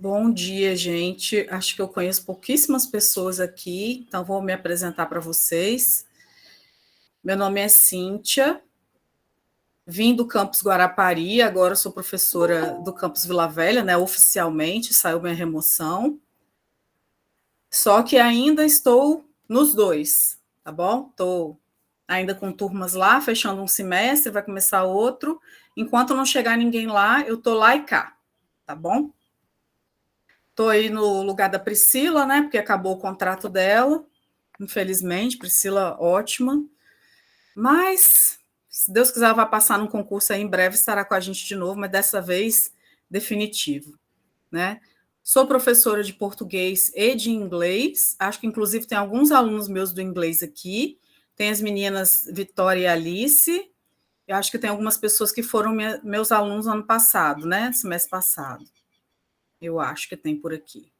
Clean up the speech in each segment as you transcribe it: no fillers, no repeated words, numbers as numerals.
Bom dia, gente. Acho que eu conheço pouquíssimas pessoas aqui, então vou me apresentar para vocês. Meu nome é Cíntia, vim do campus Guarapari, agora sou professora do campus Vila Velha, né? Oficialmente, saiu minha remoção. Só que ainda estou nos dois, tá bom? Estou ainda com turmas lá, fechando um semestre, vai começar outro. Enquanto não chegar ninguém lá, eu estou lá e cá, tá bom? Estou aí no lugar da Priscila, né? Porque acabou o contrato dela, infelizmente. Priscila, ótima. Mas, se Deus quiser, vai passar num concurso aí em breve, estará com a gente de novo, mas dessa vez definitivo, né? Sou professora de português e de inglês. Acho que, inclusive, tem alguns alunos meus do inglês aqui. Tem as meninas Vitória e Alice. Eu acho que tem algumas pessoas que foram meus alunos ano passado, né? Semestre passado. Eu acho que tem por aqui.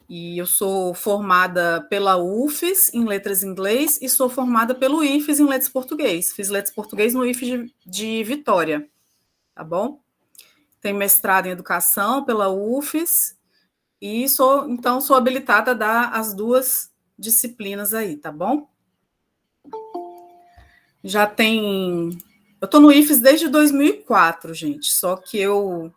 E eu sou formada pela UFES em Letras em Inglês e sou formada pelo IFES em Letras Português. Fiz Letras Português no IFES de Vitória, tá bom? Tenho mestrado em Educação pela UFES e sou habilitada a dar as duas disciplinas aí, tá bom? Já tem... Eu estou no IFES desde 2004, gente, só que eu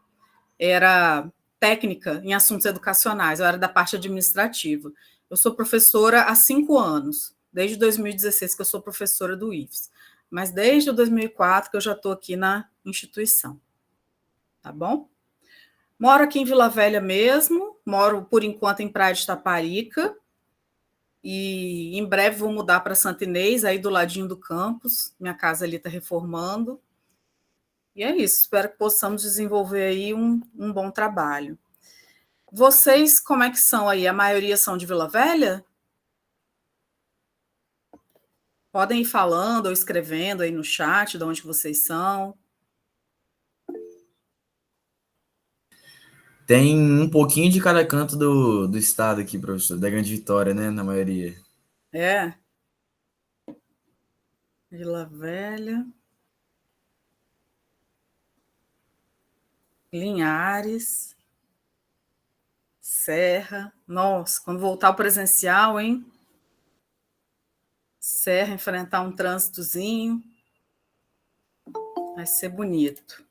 era técnica em assuntos educacionais, eu era da parte administrativa. Eu sou professora há 5 anos, desde 2016 que eu sou professora do IFES, mas desde 2004 que eu já estou aqui na instituição, tá bom? Moro aqui em Vila Velha mesmo, moro por enquanto em Praia de Taparica, e em breve vou mudar para Santa Inês, aí do ladinho do campus, minha casa ali está reformando, e é isso, espero que possamos desenvolver aí um bom trabalho. Vocês, como é que são aí? A maioria são de Vila Velha? Podem ir falando ou escrevendo aí no chat de onde vocês são. Tem um pouquinho de cada canto do estado aqui, professor, da Grande Vitória, né, na maioria. É, Vila Velha, Linhares, Serra. Nossa, quando voltar ao presencial, hein? Serra, enfrentar um trânsitozinho, vai ser bonito.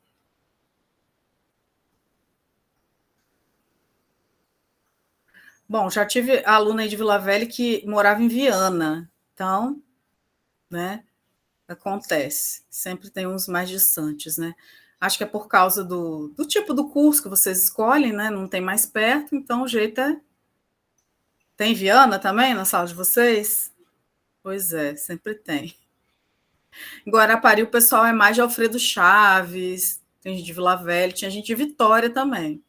Bom, já tive aluna aí de Vila Velha que morava em Viana, então, né, acontece. Sempre tem uns mais distantes, né? Acho que é por causa do tipo do curso que vocês escolhem, né? Não tem mais perto, então o jeito é. Tem Viana também na sala de vocês? Pois é, sempre tem. Em Guarapari o pessoal é mais de Alfredo Chaves, tem gente de Vila Velha, tinha gente de Vitória também.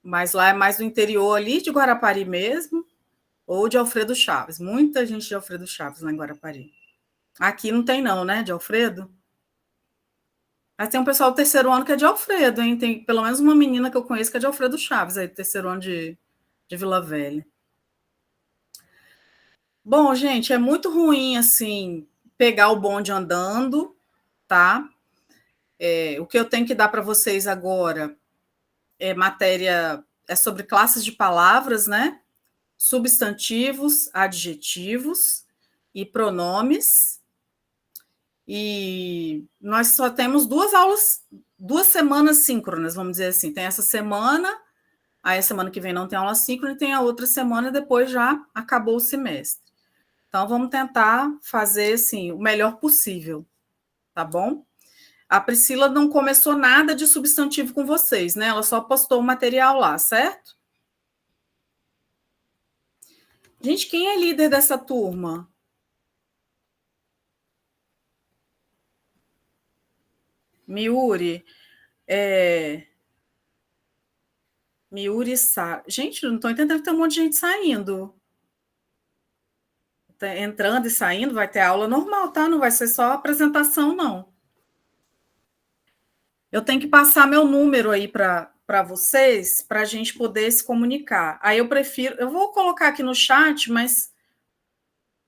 Mas lá é mais do interior ali de Guarapari mesmo, ou de Alfredo Chaves. Muita gente de Alfredo Chaves lá em Guarapari. Aqui não tem não, né, de Alfredo? Mas tem um pessoal do terceiro ano que é de Alfredo, hein? Tem pelo menos uma menina que eu conheço que é de Alfredo Chaves, aí do terceiro ano de Vila Velha. Bom, gente, é muito ruim, assim, pegar o bonde andando, tá? O que eu tenho que dar para vocês agora é matéria, é sobre classes de palavras, né? Substantivos, adjetivos e pronomes. E nós só temos 2 aulas, 2 semanas síncronas, vamos dizer assim. Tem essa semana, aí a semana que vem não tem aula síncrona, e tem a outra semana, e depois já acabou o semestre. Então, vamos tentar fazer assim, o melhor possível, tá bom? A Priscila não começou nada de substantivo com vocês, né? Ela só postou o material lá, certo? Gente, quem é líder dessa turma? Miuri? Miuri Sá. Gente, não estou entendendo que tem um monte de gente saindo. Tá entrando e saindo, vai ter aula normal, tá? Não vai ser só apresentação, não. Eu tenho que passar meu número aí para vocês, para a gente poder se comunicar. Aí eu vou colocar aqui no chat, mas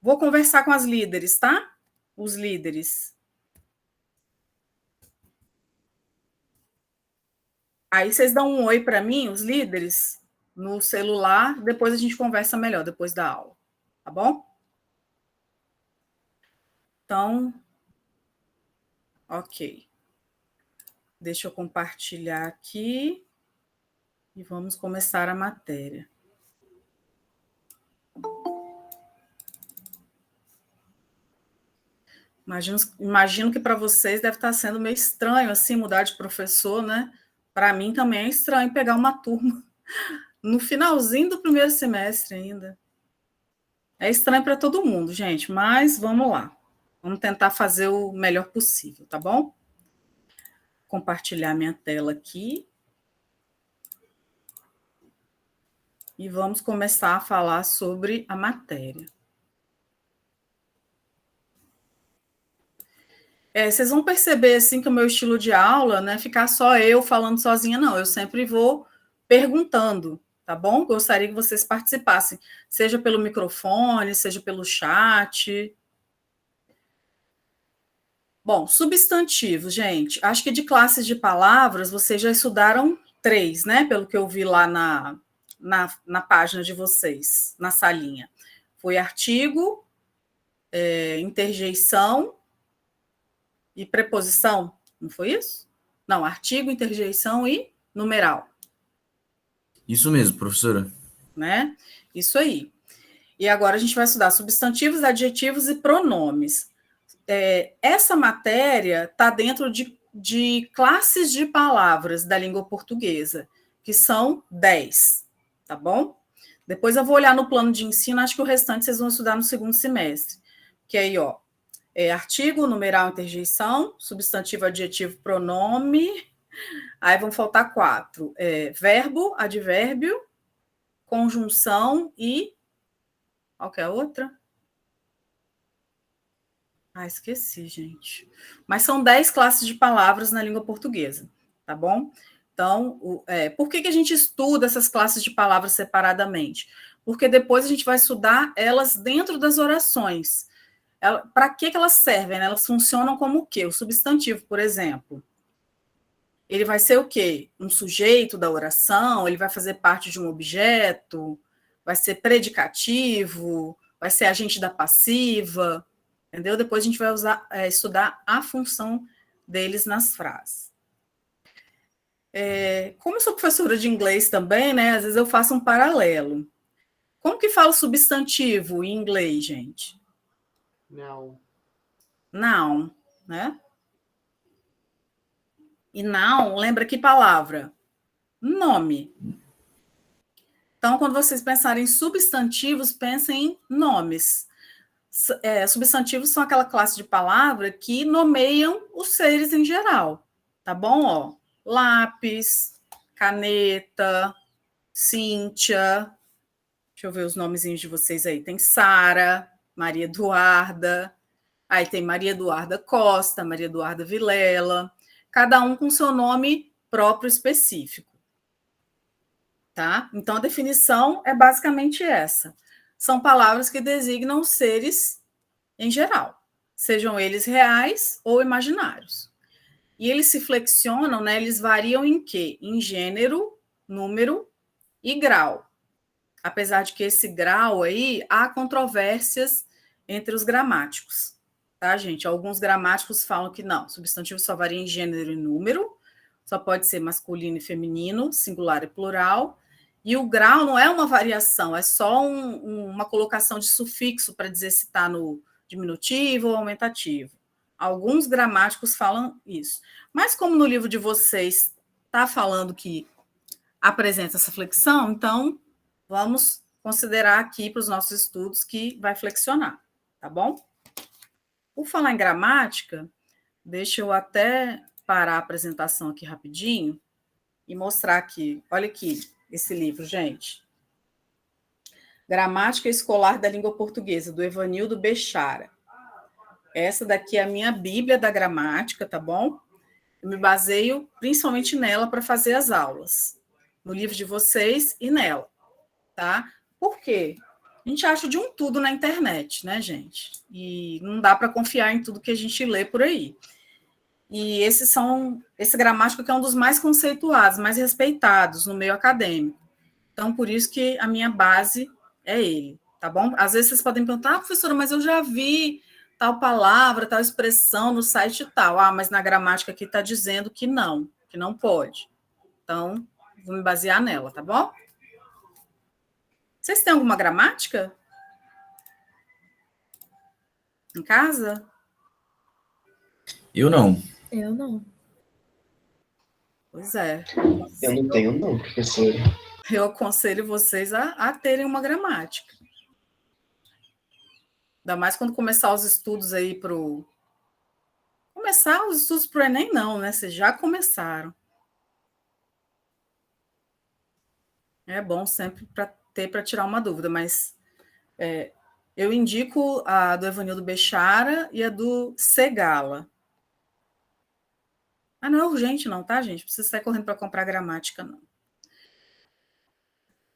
vou conversar com as líderes, tá? Os líderes. Aí vocês dão um oi para mim, os líderes, no celular, depois a gente conversa melhor, depois da aula, tá bom? Então, ok. Deixa eu compartilhar aqui e vamos começar a matéria. Imagino que para vocês deve estar sendo meio estranho assim mudar de professor, né? Para mim também é estranho pegar uma turma no finalzinho do primeiro semestre ainda. É estranho para todo mundo, gente, mas vamos lá. Vamos tentar fazer o melhor possível, tá bom? Compartilhar minha tela aqui. E vamos começar a falar sobre a matéria. Vocês vão perceber assim que o meu estilo de aula não é ficar só eu falando sozinha, não. Eu sempre vou perguntando, tá bom? Gostaria que vocês participassem, seja pelo microfone, seja pelo chat. Bom, substantivos, gente. Acho que de classes de palavras vocês já estudaram 3, né? Pelo que eu vi lá na página de vocês, na salinha. Foi artigo, interjeição e preposição, não foi isso? Não, artigo, interjeição e numeral. Isso mesmo, professora. Né? Isso aí. E agora a gente vai estudar substantivos, adjetivos e pronomes. Essa matéria está dentro de classes de palavras da língua portuguesa, que são 10, tá bom? Depois eu vou olhar no plano de ensino, acho que o restante vocês vão estudar no segundo semestre. Que aí, ó, artigo, numeral, interjeição, substantivo, adjetivo, pronome. Aí vão faltar 4. Verbo, advérbio, conjunção e... Qual que é a outra? Esqueci, gente. Mas são 10 classes de palavras na língua portuguesa, tá bom? Então, por que a gente estuda essas classes de palavras separadamente? Porque depois a gente vai estudar elas dentro das orações. Para que elas servem? Né? Elas funcionam como o quê? O substantivo, por exemplo. Ele vai ser o quê? Um sujeito da oração, ele vai fazer parte de um objeto, vai ser predicativo, vai ser agente da passiva, entendeu? Depois a gente vai estudar a função deles nas frases. Como eu sou professora de inglês também, né? Às vezes eu faço um paralelo. Como que fala substantivo em inglês, gente? Não. Noun, né? E noun, lembra que palavra? Nome. Então, quando vocês pensarem em substantivos, pensem em nomes. Substantivos são aquela classe de palavra que nomeiam os seres em geral, tá bom? Ó, lápis, caneta, Cíntia, deixa eu ver os nomezinhos de vocês aí. Tem Sara, Maria Eduarda, aí tem Maria Eduarda Costa, Maria Eduarda Vilela, cada um com seu nome próprio específico. Tá? Então, a definição é basicamente essa. São palavras que designam seres em geral, sejam eles reais ou imaginários. E eles se flexionam, né? Eles variam em quê? Em gênero, número e grau. Apesar de que esse grau aí, há controvérsias entre os gramáticos. Tá, gente? Alguns gramáticos falam que não, substantivo só varia em gênero e número, só pode ser masculino e feminino, singular e plural. E o grau não é uma variação, é só uma colocação de sufixo para dizer se está no diminutivo ou aumentativo. Alguns gramáticos falam isso. Mas como no livro de vocês está falando que apresenta essa flexão, então vamos considerar aqui para os nossos estudos que vai flexionar, tá bom? Por falar em gramática, deixa eu até parar a apresentação aqui rapidinho e mostrar aqui. Olha aqui esse livro, gente. Gramática Escolar da Língua Portuguesa, do Evanildo Bechara. Essa daqui é a minha Bíblia da gramática, tá bom? Eu me baseio principalmente nela para fazer as aulas, no livro de vocês e nela, tá? Por quê? A gente acha de um tudo na internet, né, gente? E não dá para confiar em tudo que a gente lê por aí. E esse gramático que é um dos mais conceituados, mais respeitados no meio acadêmico. Então, por isso que a minha base é ele, tá bom? Às vezes vocês podem perguntar, professora, mas eu já vi tal palavra, tal expressão no site e tal. Ah, mas na gramática aqui está dizendo que não pode. Então, vou me basear nela, tá bom? Vocês têm alguma gramática em casa? Eu não. Eu não. Pois é. Eu não tenho, não, professora. Eu aconselho vocês a terem uma gramática. Ainda mais quando começar os estudos aí para o... Começar os estudos para o Enem, não, né? Vocês já começaram. É bom sempre para tirar uma dúvida, mas eu indico a do Evanildo Bechara e a do Segala. Ah, não é urgente não, tá, gente? Não precisa sair correndo para comprar gramática, não.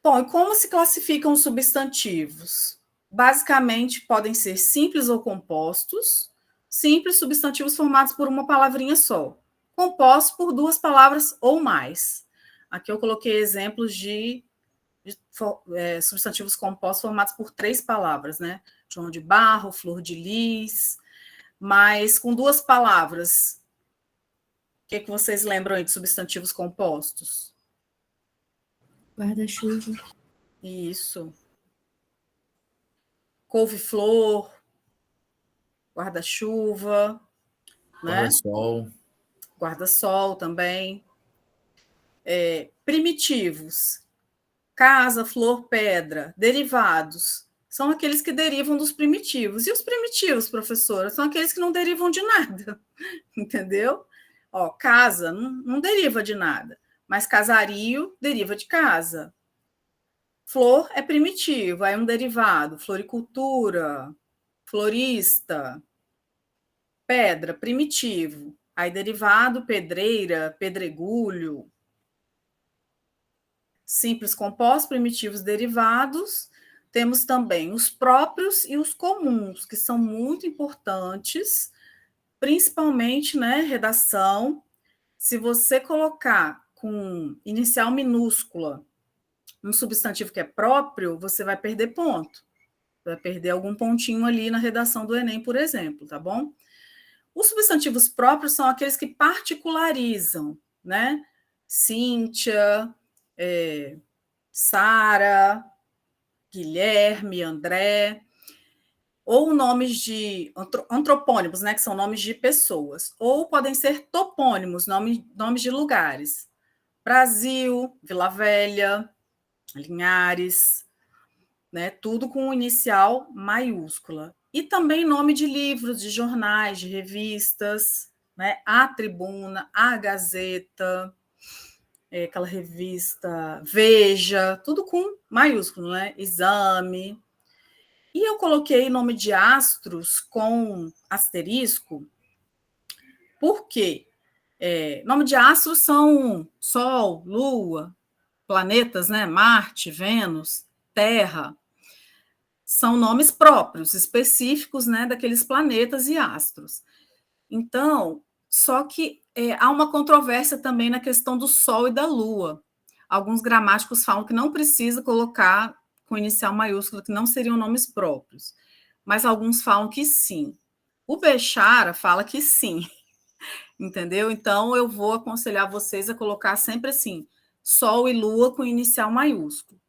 Bom, e como se classificam os substantivos? Basicamente, podem ser simples ou compostos. Simples, substantivos formados por uma palavrinha só. Compostos por duas palavras ou mais. Aqui eu coloquei exemplos de substantivos compostos formados por 3 palavras, né? João de Barro, Flor de Lis, mas com 2 palavras. O que vocês lembram aí de substantivos compostos? Guarda-chuva. Isso. Couve-flor, guarda-chuva, né? Guarda-sol. Guarda-sol também. Primitivos. Casa, flor, pedra. Derivados. São aqueles que derivam dos primitivos. E os primitivos, professora, são aqueles que não derivam de nada. Entendeu? Ó, casa não deriva de nada. Mas casario deriva de casa. Flor é primitivo, é um derivado. Floricultura, florista. Pedra, primitivo. Aí derivado, pedreira, pedregulho. Simples, compostos, primitivos, derivados. Temos também os próprios e os comuns, que são muito importantes, principalmente, né, redação. Se você colocar com inicial minúscula um substantivo que é próprio, você vai perder ponto. Vai perder algum pontinho ali na redação do Enem, por exemplo, tá bom? Os substantivos próprios são aqueles que particularizam, né? Cíntia, Sara, Guilherme, André, ou nomes de antropônimos, né, que são nomes de pessoas, ou podem ser topônimos, nomes de lugares. Brasil, Vila Velha, Linhares, né, tudo com inicial maiúscula. E também nome de livros, de jornais, de revistas, né, a Tribuna, a Gazeta, aquela revista Veja, tudo com maiúsculo, né? Exame. E eu coloquei nome de astros com asterisco, porque nome de astros são Sol, Lua, planetas, né? Marte, Vênus, Terra. São nomes próprios, específicos, né, daqueles planetas e astros. Então, só que há uma controvérsia também na questão do Sol e da Lua. Alguns gramáticos falam que não precisa colocar com inicial maiúsculo, que não seriam nomes próprios. Mas alguns falam que sim. O Bechara fala que sim. Entendeu? Então, eu vou aconselhar vocês a colocar sempre assim, Sol e Lua com inicial maiúsculo.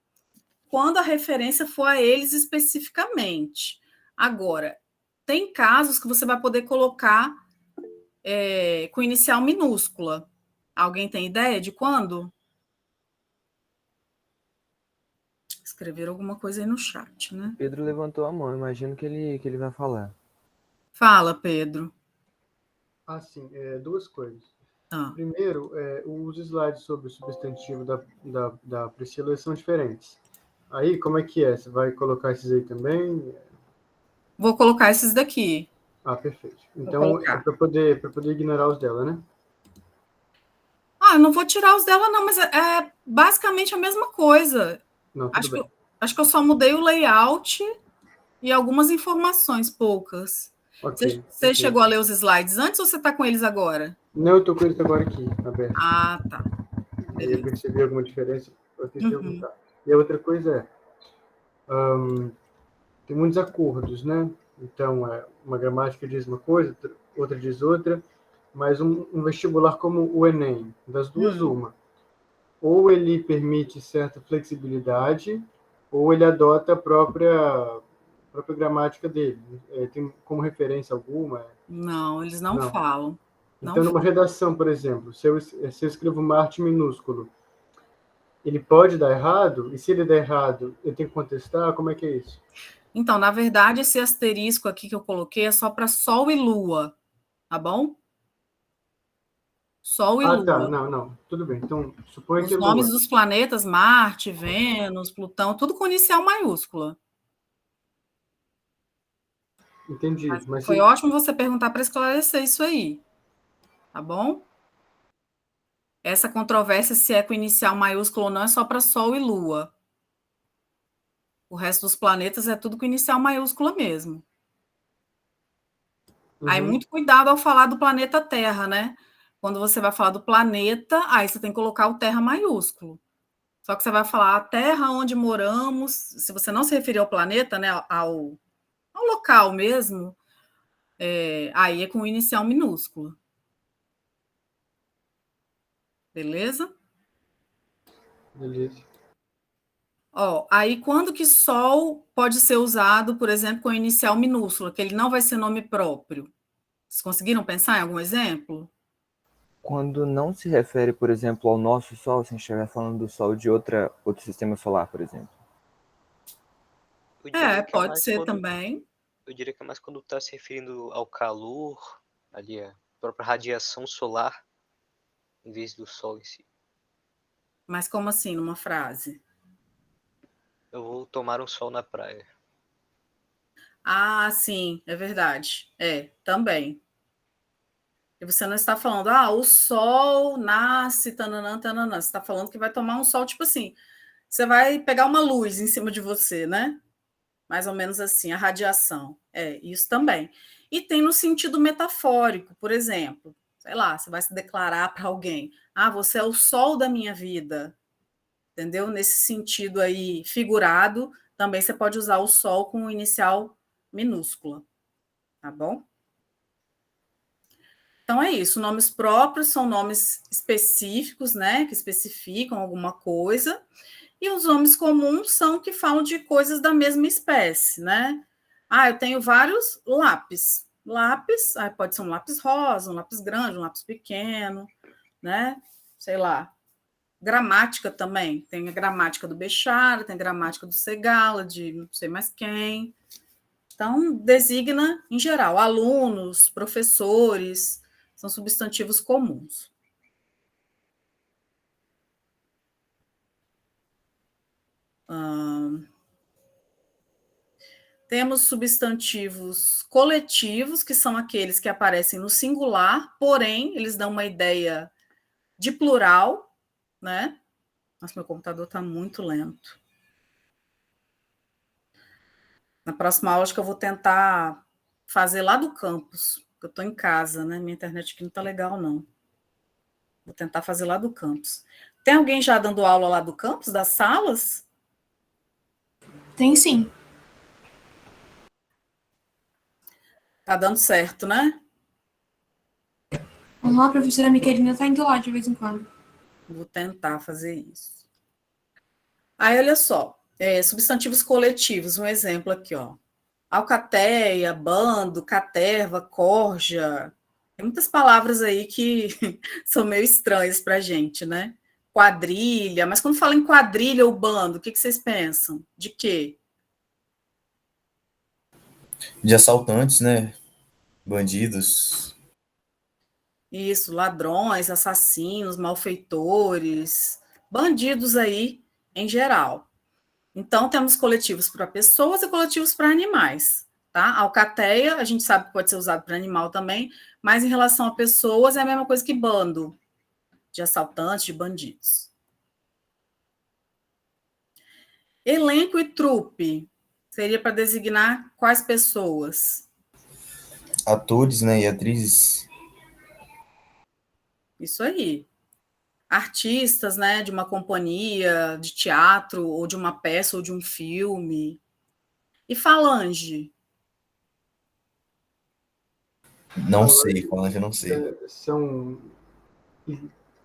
Quando a referência for a eles especificamente. Agora, tem casos que você vai poder colocar com inicial minúscula. Alguém tem ideia de quando? Escreveram alguma coisa aí no chat, né? Pedro levantou a mão, imagino que ele vai falar. Fala, Pedro. Sim, 2 coisas. Ah. Primeiro, os slides sobre o substantivo da Priscila são diferentes. Aí, como é que é? Você vai colocar esses aí também? Vou colocar esses daqui. Perfeito. Então, para poder ignorar os dela, né? Eu não vou tirar os dela, não, mas é basicamente a mesma coisa. Não, tudo bem. Acho que eu só mudei o layout e algumas informações, poucas. Ok. Você ok. chegou a ler os slides antes ou você está com eles agora? Não, eu tô com eles agora aqui, aberto. Ah, tá. Aí eu Beleza. percebi alguma diferença, eu quis Uhum. perguntar. E a outra coisa tem muitos acordos, né? Então, uma gramática diz uma coisa, outra diz outra, mas um vestibular como o Enem, das duas, uma. Ou ele permite certa flexibilidade, ou ele adota a própria gramática dele. Tem como referência alguma? Não, eles não Não. falam. Não Então, numa redação, por exemplo, se eu escrevo uma arte minúsculo, ele pode dar errado? E se ele der errado, eu tenho que contestar? Como é que é isso? Então, na verdade, esse asterisco aqui que eu coloquei é só para Sol e Lua, tá bom? Sol e Ah, tá. Lua. Não. Tudo bem. Então, suponha que Os é nomes Lua. dos planetas, Marte, Vênus, Plutão, tudo com inicial maiúscula. Entendi. Mas Foi ótimo você perguntar para esclarecer isso aí, tá bom? Essa controvérsia se é com inicial maiúsculo ou não é só para Sol e Lua. O resto dos planetas é tudo com inicial maiúscula mesmo. Aí, muito cuidado ao falar do planeta Terra, né? Quando você vai falar do planeta, aí você tem que colocar o Terra maiúsculo. Só que você vai falar a Terra onde moramos, se você não se referir ao planeta, né, ao local mesmo, aí é com inicial minúsculo. Beleza? Beleza. Ó, aí quando que Sol pode ser usado, por exemplo, com inicial minúscula, que ele não vai ser nome próprio? Vocês conseguiram pensar em algum exemplo? Quando não se refere, por exemplo, ao nosso Sol, se a gente estiver falando do Sol de outro sistema solar, por exemplo. Eu diria que é Pode mais ser quando, também. eu diria que é mais quando está se referindo ao calor, ali a própria radiação solar, em vez do Sol em si. Mas como assim, numa frase? Eu vou tomar um sol na praia. Ah, sim, é verdade. Também. E você não está falando, o sol nasce, tananã, tananã. Você está falando que vai tomar um sol, tipo assim, você vai pegar uma luz em cima de você, né? Mais ou menos assim, a radiação. Isso também. E tem no sentido metafórico, por exemplo, sei lá, você vai se declarar para alguém, você é o sol da minha vida, entendeu? Nesse sentido aí figurado, também você pode usar o sol com inicial minúscula, tá bom? Então é isso, nomes próprios são nomes específicos, né, que especificam alguma coisa, e os nomes comuns são que falam de coisas da mesma espécie, né? Eu tenho vários lápis. Lápis, pode ser um lápis rosa, um lápis grande, um lápis pequeno, né? Sei lá. Gramática também. Tem a gramática do Bechara, tem a gramática do Segala, de não sei mais quem. Então, designa, em geral, alunos, professores, são substantivos comuns. Temos substantivos coletivos, que são aqueles que aparecem no singular, porém, eles dão uma ideia de plural, né? Nossa, meu computador está muito lento. Na próxima aula, acho que eu vou tentar fazer lá do campus, porque eu estou em casa, né? Minha internet aqui não está legal, não. Vou tentar fazer lá do campus. Tem alguém já dando aula lá do campus, das salas? Tem sim. Tá dando certo, né? A professora Miquelina tá indo lá de vez em quando. Vou tentar fazer isso. Aí, olha só, substantivos coletivos, um exemplo aqui, ó. Alcateia, bando, caterva, corja. Tem muitas palavras aí que são meio estranhas para a gente, né? Quadrilha, mas quando fala em quadrilha ou bando, o que vocês pensam? De quê? De assaltantes, né? Bandidos. Isso, ladrões, assassinos, malfeitores, bandidos aí em geral. Então, temos coletivos para pessoas e coletivos para animais. Tá? Alcateia, a gente sabe que pode ser usado para animal também, mas em relação a pessoas é a mesma coisa que bando, de assaltantes, de bandidos. Elenco e trupe seria para designar quais pessoas? Atores, né, e atrizes. Isso aí. Artistas, né, de uma companhia, de teatro, ou de uma peça, ou de um filme. E falange? Não sei, falando, eu não sei. São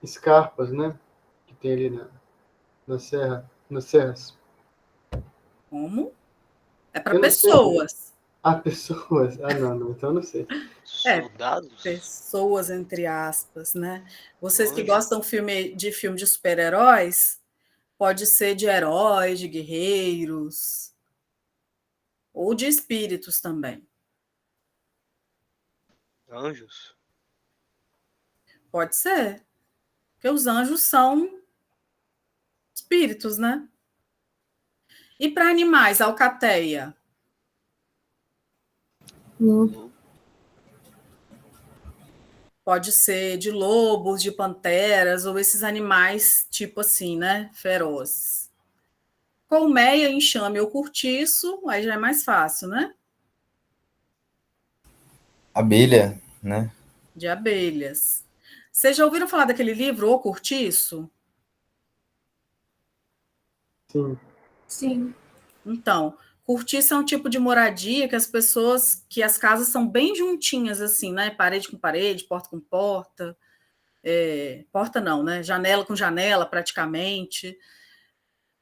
escarpas, né? Que tem ali na serra, nas serras. Como? É para Eu não sei. pessoas. Pessoas. Não, então eu não sei. Soldados? Pessoas, entre aspas, né? Vocês que Anjos. gostam de filme de super-heróis, pode ser de heróis, de guerreiros, ou de espíritos também. Anjos? Pode ser. Porque os anjos são espíritos, né? E para animais, alcateia? Lobo. Pode ser de lobos, de panteras, ou esses animais tipo assim, né? Ferozes. Colmeia, enxame ou cortiço, aí já é mais fácil, né? Abelha, né? De abelhas. Vocês já ouviram falar daquele livro, O Cortiço? Sim. Sim. Então, cortiço é um tipo de moradia que as casas são bem juntinhas, assim, né? Parede com parede, porta com porta. Porta não, né? Janela com janela, praticamente.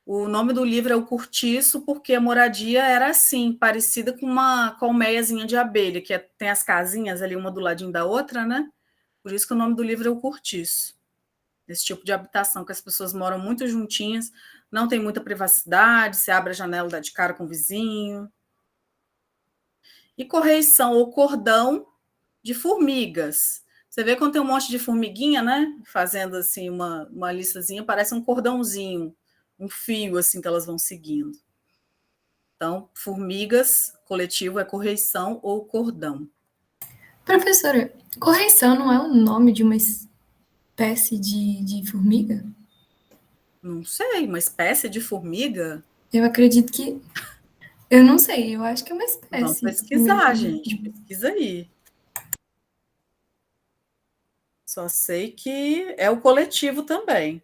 O nome do livro é O Cortiço, porque a moradia era assim, parecida com uma colmeiazinha de abelha, tem as casinhas ali, uma do ladinho da outra, né? Por isso que o nome do livro é O Cortiço. Esse tipo de habitação, que as pessoas moram muito juntinhas, não tem muita privacidade, você abre a janela, dá de cara com o vizinho. E correição ou cordão de formigas. Você vê quando tem um monte de formiguinha, né? Fazendo assim uma listazinha, parece um cordãozinho, um fio assim que elas vão seguindo. Então, formigas, coletivo é correição ou cordão. Professora, correição não é o nome de uma espécie de formiga? Não sei, uma espécie de formiga? Eu acredito que. Eu não sei, eu acho que é uma espécie. Vamos pesquisar, gente. Pesquisa aí. Só sei que é o coletivo também.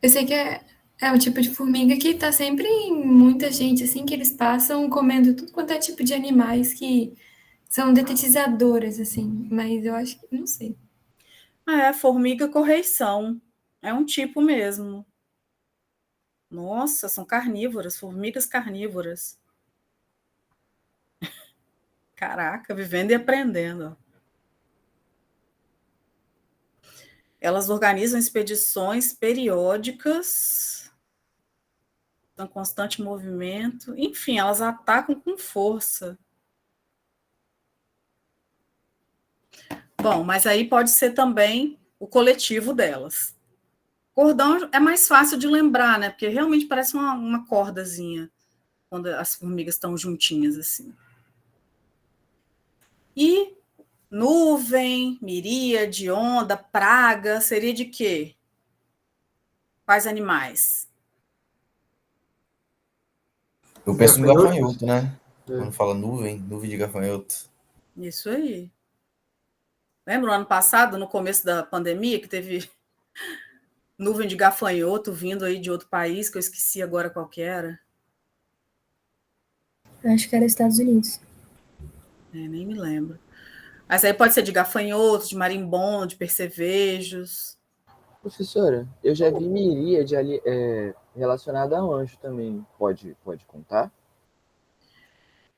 Eu sei que é um tipo de formiga que tá sempre em muita gente, assim, que eles passam comendo tudo quanto é tipo de animais que são detetizadoras, assim. Mas eu acho que. Não sei. Formiga correição. É um tipo mesmo. Nossa, são carnívoras, formigas carnívoras. Caraca, vivendo e aprendendo. Elas organizam expedições periódicas, estão em constante movimento. Enfim, elas atacam com força. Bom, mas aí pode ser também o coletivo delas. Cordão é mais fácil de lembrar, né? Porque realmente parece uma cordazinha quando as formigas estão juntinhas assim. E nuvem, miríade, onda, praga, seria de quê? Quais animais? Eu penso no Gafanhotos? gafanhoto, né? É. Quando fala nuvem de gafanhoto. Isso aí. Lembra o ano passado, no começo da pandemia, que teve nuvem de gafanhoto vindo aí de outro país, que eu esqueci agora qual que era? Acho que era Estados Unidos. Nem me lembro. Mas aí pode ser de gafanhoto, de marimbondo, de percevejos. Professora, eu já vi miríade ali, relacionada a anjo também. Pode contar?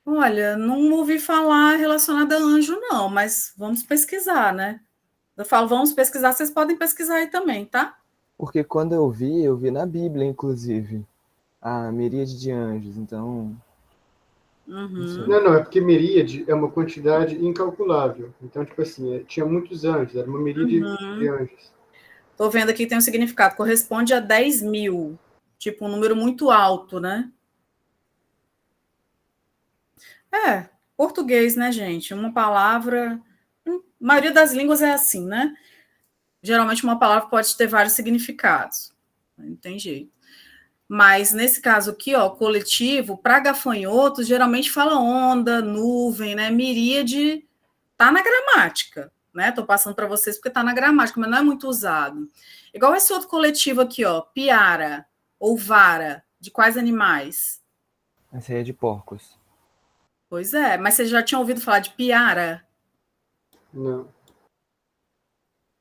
Olha, não ouvi falar relacionada a anjo, não, mas vamos pesquisar, né? Eu falo, vamos pesquisar, vocês podem pesquisar aí também, tá? Porque quando eu vi na Bíblia, inclusive, a miríade de anjos. Então, Uhum. Não, é porque miríade é uma quantidade incalculável. Então, tipo assim, tinha muitos anjos, era uma miríade de anjos. Estou vendo aqui que tem um significado, corresponde a 10 mil, tipo um número muito alto, né? Português, né, gente? Uma palavra. A maioria das línguas é assim, né? Geralmente uma palavra pode ter vários significados. Não tem jeito. Mas nesse caso aqui, ó, coletivo, para gafanhotos, geralmente fala onda, nuvem, né? Miríade tá na gramática, né? Estou passando para vocês porque está na gramática, mas não é muito usado. Igual esse outro coletivo aqui, ó, piara ou vara, de quais animais? Essa aí é de porcos. Pois é, mas vocês já tinham ouvido falar de piara? Não.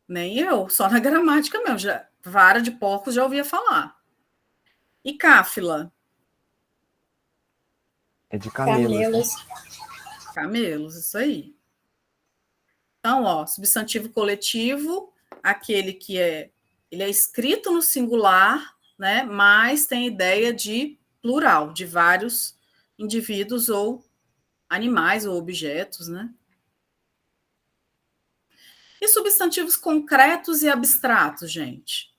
Nem eu, só na gramática mesmo. Vara de porcos já ouvia falar. E cáfila? É de camelos. Camelos, isso aí. Então, ó, substantivo coletivo, aquele que ele é escrito no singular, né, mas tem ideia de plural, de vários indivíduos ou animais ou objetos, né? E substantivos concretos e abstratos, gente?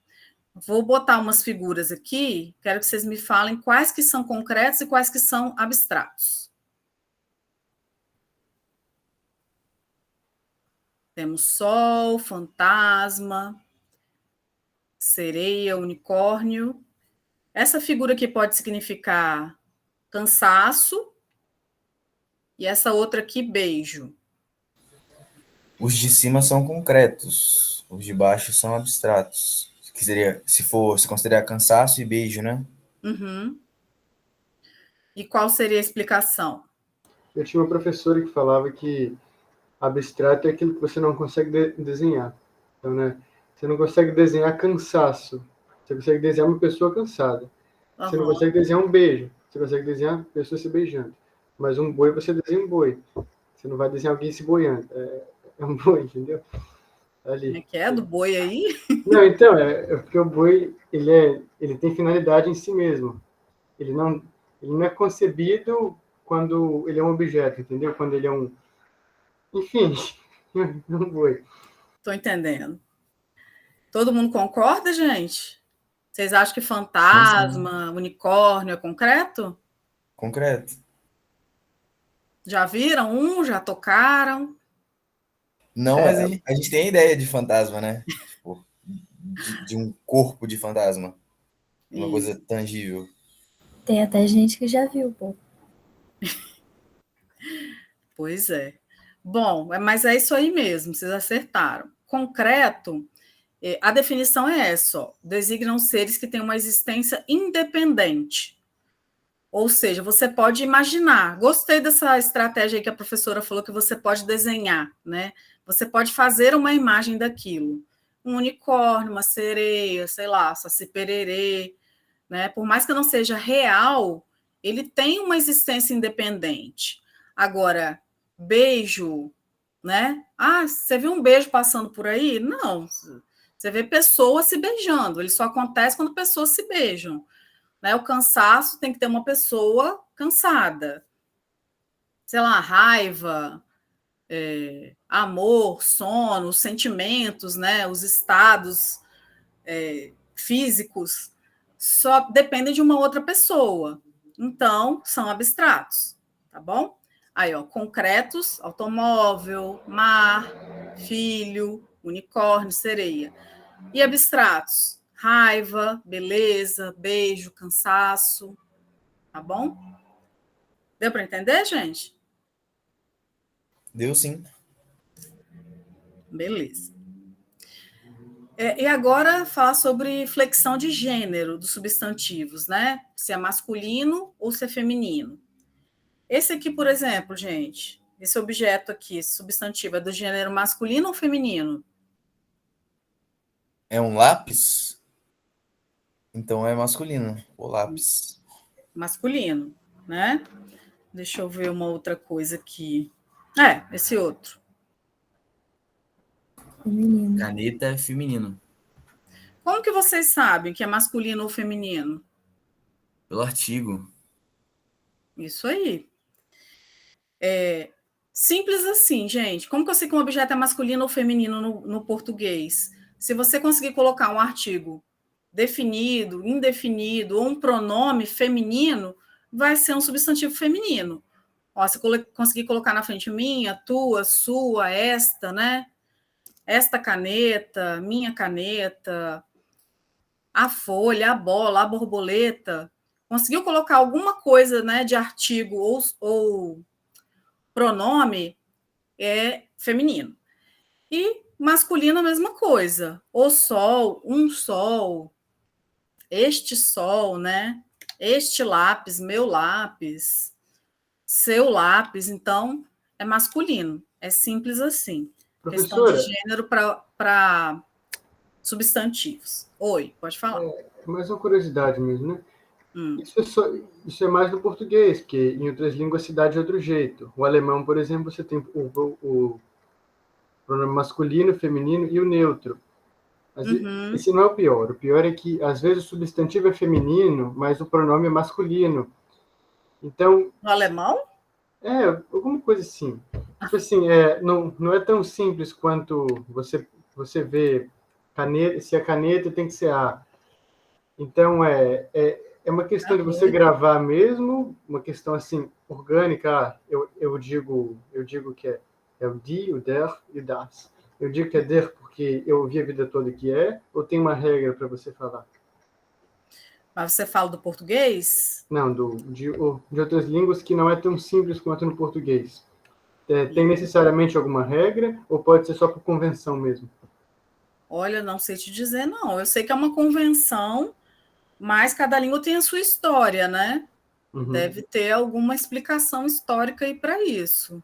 Vou botar umas figuras aqui, quero que vocês me falem quais que são concretos e quais que são abstratos. Temos sol, fantasma, sereia, unicórnio. Essa figura aqui pode significar cansaço e essa outra aqui, beijo. Os de cima são concretos, os de baixo são abstratos. Que seria, se considerar cansaço e beijo, né? Uhum. E qual seria a explicação? Eu tinha uma professora que falava que abstrato é aquilo que você não consegue desenhar. Então, né, você não consegue desenhar cansaço. Você consegue desenhar uma pessoa cansada. Você não consegue desenhar um beijo. Você consegue desenhar pessoas se beijando. Mas um boi, você desenha um boi. Você não vai desenhar alguém se boiando. É um boi, entendeu? Ali. Como é que é do boi aí? Não, então, é porque o boi, ele tem finalidade em si mesmo. Ele não é concebido quando ele é um objeto, entendeu? Quando ele é um... Enfim, um boi. Estou entendendo. Todo mundo concorda, gente? Vocês acham que fantasma, unicórnio é concreto? Concreto. Já viram um? Já tocaram? Não, mas a gente tem a ideia de fantasma, né? Tipo, de um corpo de fantasma. Uma coisa tangível. Tem até gente que já viu, pô. Pois é. Bom, mas é isso aí mesmo, vocês acertaram. Concreto, a definição é essa, ó, designam seres que têm uma existência independente. Ou seja, você pode imaginar. Gostei dessa estratégia aí que a professora falou, que você pode desenhar, né? Você pode fazer uma imagem daquilo. Um unicórnio, uma sereia, sei lá, saci pererê, né? Por mais que não seja real, ele tem uma existência independente. Agora, beijo, né? Ah, você viu um beijo passando por aí? Não. Você vê pessoas se beijando. Ele só acontece quando pessoas se beijam. Né? O cansaço tem que ter uma pessoa cansada. Sei lá, raiva, amor, sono, os sentimentos, né? Os estados físicos só dependem de uma outra pessoa. Então, são abstratos, tá bom? Aí, ó, concretos, automóvel, mar, filho, unicórnio, sereia. E abstratos, raiva, beleza, beijo, cansaço, tá bom? Deu para entender, gente? Deu sim. Beleza. E agora falar sobre flexão de gênero dos substantivos, né? Se é masculino ou se é feminino. Esse aqui, por exemplo, gente, esse objeto aqui, esse substantivo, é do gênero masculino ou feminino? É um lápis? Então é masculino, o lápis. Masculino, né? Deixa eu ver uma outra coisa aqui. Esse outro. Feminino. Caneta é feminino. Como que vocês sabem que é masculino ou feminino? Pelo artigo. Isso aí. Simples assim, gente. Como que eu sei que um objeto é masculino ou feminino no português? Se você conseguir colocar um artigo definido, indefinido ou um pronome feminino, vai ser um substantivo feminino. Ó, se eu conseguir colocar na frente minha, tua, sua, esta, né? Esta caneta, minha caneta, a folha, a bola, a borboleta. Conseguiu colocar alguma coisa, né, de artigo ou pronome, é feminino. E masculino, a mesma coisa. O sol, um sol, este sol, né? Este lápis, meu lápis, seu lápis. Então, é masculino. É simples assim. Questão de Professora, gênero para substantivos. Oi, pode falar. mais uma curiosidade mesmo, né? Hum. Isso é mais no português, porque em outras línguas se dá de outro jeito. O alemão, por exemplo, você tem o pronome masculino, feminino e o neutro. Esse não é o pior. O pior é que, às vezes, o substantivo é feminino, mas o pronome é masculino. Então... No alemão? Alguma coisa assim. Tipo assim, não é tão simples quanto você vê caneta, se a caneta tem que ser A. Então, é uma questão de você gravar mesmo, uma questão assim, orgânica. Eu digo que é o die, o der e o das. Eu digo que é der porque eu ouvi a vida toda que ou tem uma regra para você falar? Mas você fala do português? Não, de outras línguas que não é tão simples quanto no português. Tem necessariamente alguma regra ou pode ser só por convenção mesmo? Olha, não sei te dizer, não. Eu sei que é uma convenção, mas cada língua tem a sua história, né? Uhum. Deve ter alguma explicação histórica aí para isso.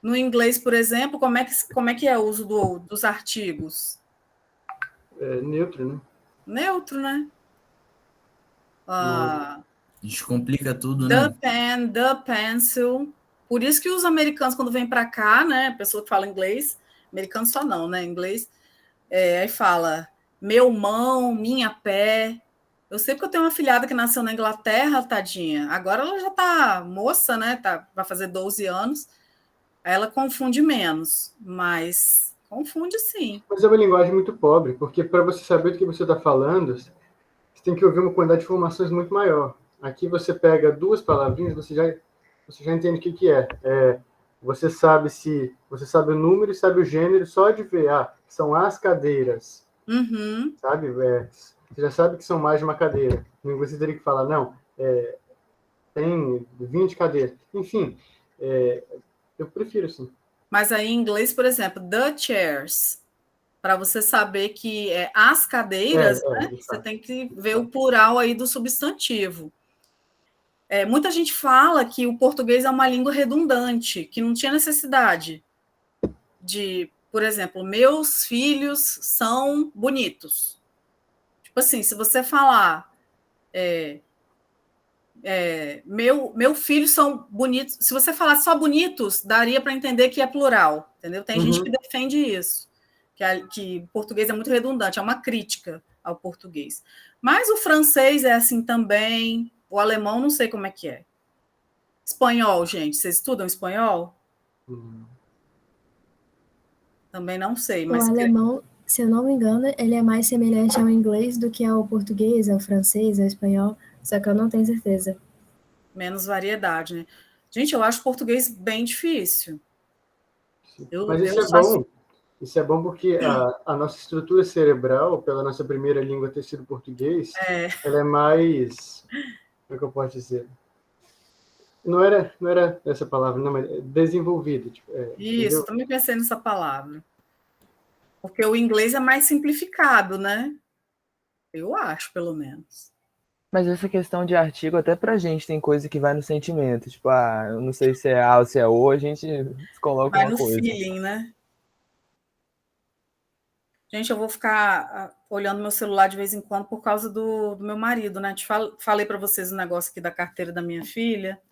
No inglês, por exemplo, como é que é o uso dos artigos? Neutro, né? Neutro, né? Descomplica tudo, The né? pen, the pencil. Por isso que os americanos, quando vêm para cá, né? A pessoa que fala inglês, americano só não, né? Inglês, aí fala meu mão, minha pé. Eu sei porque eu tenho uma afilhada que nasceu na Inglaterra, tadinha. Agora ela já tá moça, né? Vai fazer 12 anos. Ela confunde menos, mas confunde sim. Mas é uma linguagem muito pobre, porque para você saber do que você está falando, você tem que ouvir uma quantidade de informações muito maior. Aqui você pega duas palavrinhas, você já entende o que é. Você sabe o número e sabe o gênero só de ver. São as cadeiras. Uhum. Sabe? Você já sabe que são mais de uma cadeira. Você teria que falar, não, tem 20 cadeiras. Enfim, eu prefiro assim. Mas aí em inglês, por exemplo, the chairs, para você saber que é as cadeiras, né? Você tem que ver o plural aí do substantivo. Muita gente fala que o português é uma língua redundante, que não tinha necessidade de, por exemplo, meus filhos são bonitos. Tipo assim, se você falar meu filho são bonitos, se você falar só bonitos, daria para entender que é plural, entendeu? Tem gente que defende isso, que o português é muito redundante, é uma crítica ao português. Mas o francês é assim também, o alemão não sei como é que é. Espanhol, gente, vocês estudam espanhol? Também não sei. Mas o alemão, se eu não me engano, ele é mais semelhante ao inglês do que ao português, ao francês, ao espanhol, só que eu não tenho certeza. Menos variedade, né? Gente, eu acho o português bem difícil. Mas isso é bom. Isso é bom porque a nossa estrutura cerebral, pela nossa primeira língua ter sido português, ela é mais... Como é que eu posso dizer? Não era essa palavra, não, mas desenvolvida. Isso, também pensei nessa palavra. Porque o inglês é mais simplificado, né? Eu acho, pelo menos. Mas essa questão de artigo, até pra gente tem coisa que vai no sentimento. Tipo, eu não sei se é A ou se é O, a gente coloca uma coisa. Vai no feeling, né? Gente, eu vou ficar olhando meu celular de vez em quando por causa do meu marido, né? Falei para vocês o negócio aqui da carteira da minha filha.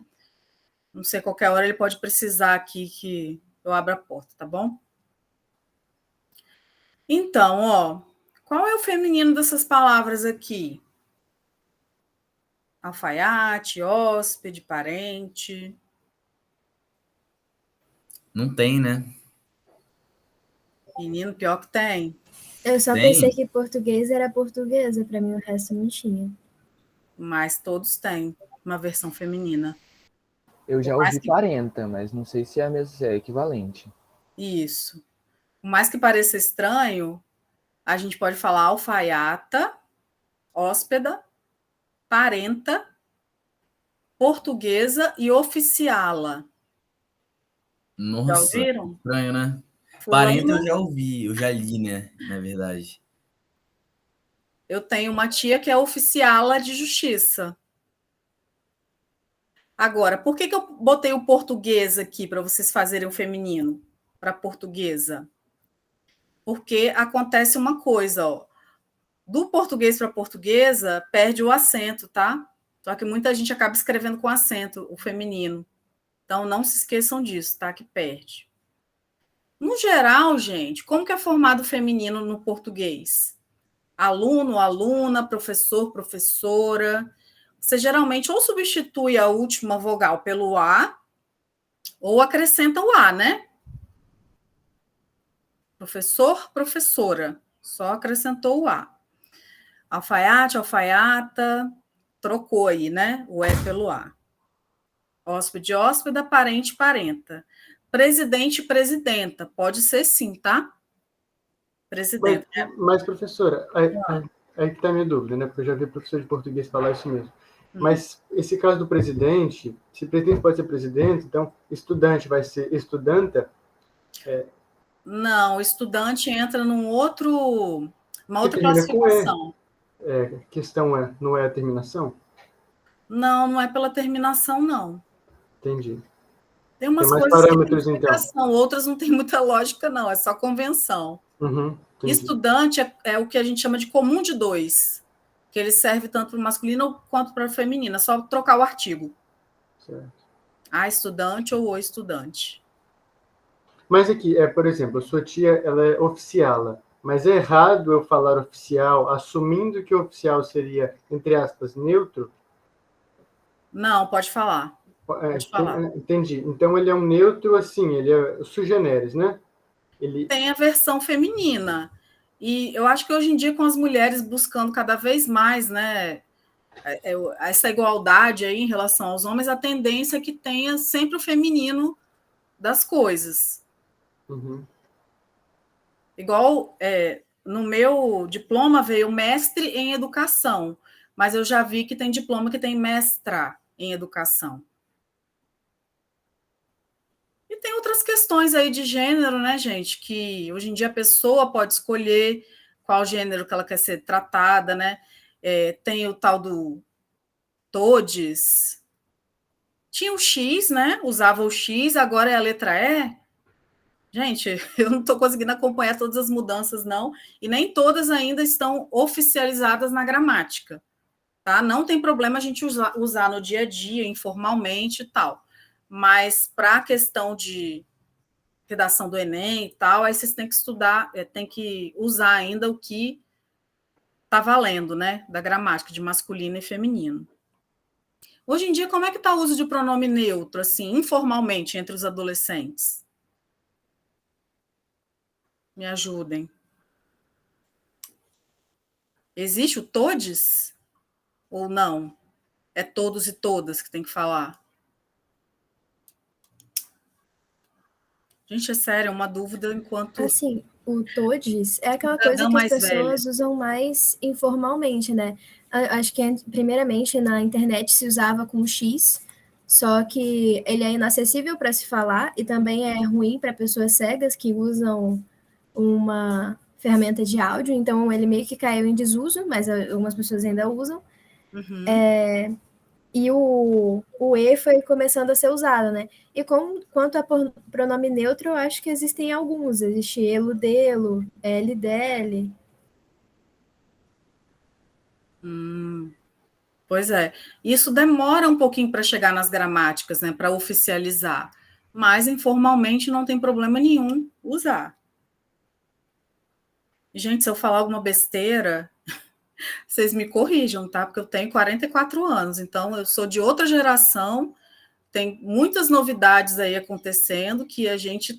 Não sei, qualquer hora ele pode precisar aqui que eu abra a porta, tá bom? Então, qual é o feminino dessas palavras aqui? Alfaiate, hóspede, parente. Não tem, né? Menino, pior que tem. Eu só pensei que português era portuguesa, para mim o resto não tinha. Mas todos têm uma versão feminina. Eu já ouvi 40, mas não sei se é equivalente. Isso. Por mais que pareça estranho, a gente pode falar alfaiata, hóspeda, parenta, portuguesa e oficiala. Nossa, ouviram? estranho, né? Fulano, Parenta eu já ouvi, eu já li, né? Na verdade. eu tenho uma tia que é oficiala de justiça. Agora, por que eu botei o português aqui para vocês fazerem o feminino para portuguesa? Porque acontece uma coisa, ó. Do português para portuguesa, perde o acento, tá? Só que muita gente acaba escrevendo com acento o feminino. Então, não se esqueçam disso, tá? Que perde. No geral, gente, como que é formado o feminino no português? Aluno, aluna, professor, professora. Você geralmente ou substitui a última vogal pelo A, ou acrescenta o A, né? Professor, professora. Só acrescentou o A. Alfaiate, alfaiata. Trocou aí, né? O E pelo A. Hóspede, hóspeda, parente, parenta. Presidente, presidenta. Pode ser sim, tá? Presidente. Mas professora, aí que está a minha dúvida, né? Porque eu já vi professor de português falar isso mesmo. Mas esse caso do presidente, se presidente pode ser presidente, então estudante vai ser estudanta? Não, o estudante entra uma outra termina com E. classificação. Questão não é a terminação? Não é pela terminação, não. Entendi. Tem umas mais coisas parâmetros, que tem explicação, outras não tem muita lógica, não, é só convenção. Estudante é o que a gente chama de comum de dois, que ele serve tanto para o masculino quanto para o feminino, é só trocar o artigo. Certo. A estudante ou o estudante. Mas aqui, por exemplo, a sua tia, ela é oficiala, mas é errado eu falar oficial, assumindo que o oficial seria, entre aspas, neutro? Não, pode falar. Pode falar. Entendi. Então, ele é um neutro, assim, ele é sui generis, né? Tem a versão feminina. E eu acho que hoje em dia, com as mulheres buscando cada vez mais, né, essa igualdade aí em relação aos homens, a tendência é que tenha sempre o feminino das coisas. Igual no meu diploma veio mestre em educação, mas eu já vi que tem diploma que tem mestra em educação. E tem outras questões aí de gênero, né, gente, que hoje em dia a pessoa pode escolher qual gênero que ela quer ser tratada, né? Tem o tal do todes. Tinha o X, né? Usava o X, agora é a letra E. Gente, eu não estou conseguindo acompanhar todas as mudanças, não, e nem todas ainda estão oficializadas na gramática, tá? Não tem problema a gente usar no dia a dia, informalmente e tal, mas para a questão de redação do Enem e tal, aí vocês têm que estudar, tem que usar ainda o que está valendo, né, da gramática de masculino e feminino. Hoje em dia, como é que está o uso de pronome neutro, assim, informalmente, entre os adolescentes? Me ajudem. Existe o todes? Ou não? É todos e todas que tem que falar? Gente, é sério, é uma dúvida enquanto... Assim, o todes é aquela coisa que as pessoas usam mais informalmente, né? Acho que, primeiramente, na internet se usava com X, só que ele é inacessível para se falar e também é ruim para pessoas cegas que usam uma ferramenta de áudio, então ele meio que caiu em desuso, mas algumas pessoas ainda usam. E o E foi começando a ser usado, né? E quanto a pronome neutro, eu acho que existem alguns. Existe elo, delo, ele, dele. Pois é. Isso demora um pouquinho para chegar nas gramáticas, né? Para oficializar. Mas informalmente não tem problema nenhum usar. Gente, se eu falar alguma besteira, vocês me corrijam, tá? Porque eu tenho 44 anos, então eu sou de outra geração, tem muitas novidades aí acontecendo que a gente